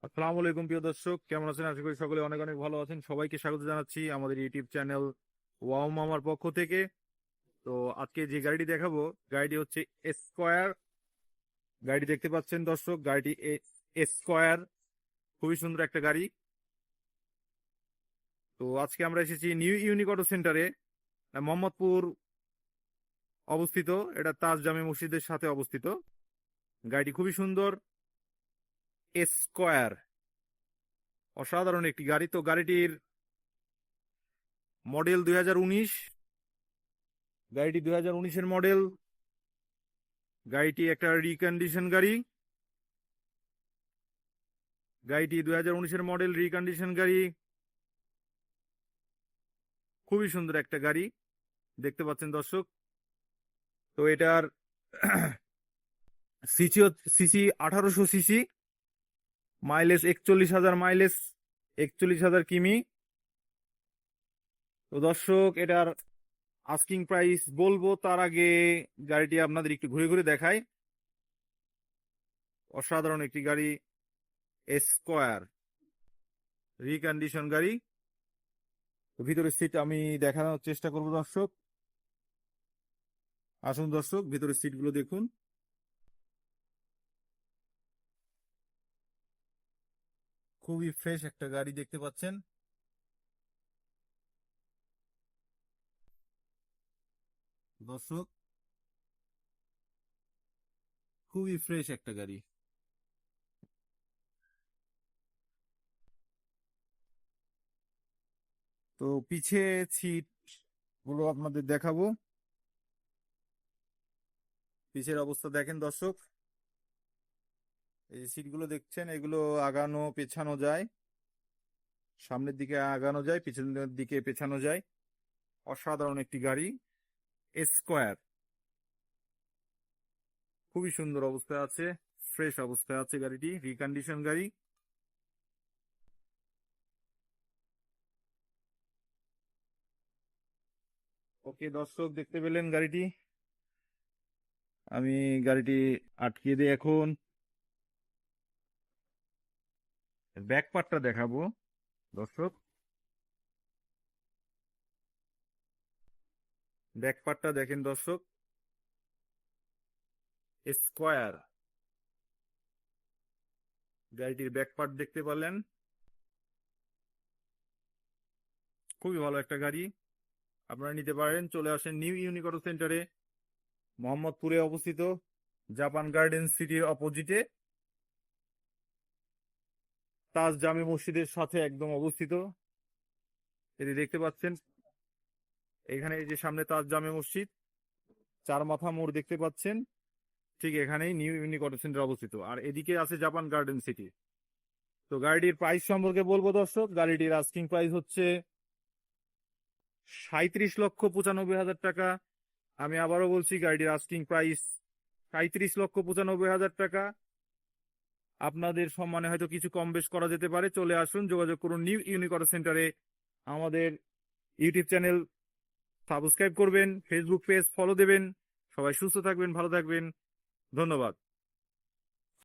আসসালামু আলাইকুম প্রিয় দর্শক, কেমন আছেন? আশা করি সকলে অনেক অনেক ভালো আছেন। সবাইকে স্বাগত জানাচ্ছি আমাদের ইউটিউব চ্যানেল ওয়াও মামার পক্ষ থেকে। তো আজকে যে গাড়িটি দেখাবো, গাড়িটি হচ্ছে স্কোয়ার। গাড়িটি দেখতে পাচ্ছেন দর্শক, গাড়িটি স্কোয়ার, খুবই সুন্দর একটা গাড়ি। তো আজকে আমরা এসেছি নিউ ইউনিক অটো সেন্টারে, মোহাম্মদপুর অবস্থিত। এটা তাজ জামে মসজিদের সাথে অবস্থিত। গাড়িটি খুবই সুন্দর, স্কোয়ার, অসাধারণ একটি গাড়ি। তো গাড়িটির মডেল 2019। গাড়িটি 2019-এর মডেল। গাড়িটি একটা রিকন্ডিশন গাড়ি। গাড়িটি 2019-এর মডেল, রিকন্ডিশন গাড়ি। খুবই সুন্দর একটা গাড়ি, দেখতে পাচ্ছেন দর্শক। তো এটার CC CC 1800 CC, mileage 41,000 mileage, 41,000 কিমি। তো দর্শক, এটার আস্কিং প্রাইস বলবো তার আগে গাড়িটি আপনাদের একটু ঘুরে ঘুরে দেখাই। অসাধারণ একটি গাড়ি, স্কোয়ার রিকন্ডিশন গাড়ি। তো ভিতরের সিট আমি দেখানোর চেষ্টা করব দর্শক। আসুন দর্শক, ভিতরের সিটগুলো দেখুন। খুবই ফ্রেশ একটা গাড়ি দেখতে পাচ্ছেন দর্শক, খুবই ফ্রেশ একটা গাড়ি। তো পিছে সিট গুলো আপনাদের দেখাবো। পিছের অবস্থা দেখেন দর্শক, এই সিটগুলো দেখছেন, এগুলো আগানো পেছানো যায়, সামনের দিকে আগানো যায়, পিছনের দিকে পেছানো যায়। অসাধারণ একটি গাড়ি, স্কোয়ার। খুবই সুন্দর অবস্থায় আছে, ফ্রেশ অবস্থায় আছে গাড়িটি, রিকন্ডিশন গাড়ি। ওকে দর্শক, দেখতে পেলেন গাড়িটি। আমি গাড়িটি আটকে দিয়ে এখন ব্যাক পার্টটা দেখাবো দর্শক। ব্যাক পার্টটা দেখেন দর্শক, স্কোয়ার। গাড়িটির ব্যাক পার্ট দেখতে পারলেন, খুবই ভালো একটা গাড়ি। আপনারা নিতে পারেন, চলে আসেন নিউ ইউনিক অটো সেন্টারে, মোহাম্মদপুরে অবস্থিত, জাপান গার্ডেন সিটির অপোজিটে, তাজ জামে মসজিদের সাথে একদম অবস্থিত। এটি দেখতে পাচ্ছেন, এখানে এই যে সামনে তাজ জামে মসজিদ, চার মাথা মোড় দেখতে পাচ্ছেন, ঠিক এখানেই নিউ ইউনিক অটো সেন্টার অবস্থিত। আর এদিকে আছে জাপান গার্ডেন সিটি। তো গাড়িটির প্রাইস সম্পর্কে বলবো দর্শক, গাড়িটির আস্কিং প্রাইস হচ্ছে 37,95,000 টাকা। আমি আবারও বলছি, গাড়িটির আস্কিং প্রাইস 37,95,000 টাকা। আপনাদের সম্মানে হয়তো কিছু কম বেশ করা যেতে পারে। চলে আসুন, যোগাযোগ করুন নিউ ইউনিক অটো সেন্টারে। আমাদের ইউটিউব চ্যানেল সাবস্ক্রাইব করবেন, ফেসবুক পেজ ফলো দেবেন। সবাই সুস্থ থাকবেন, ভালো থাকবেন। ধন্যবাদ।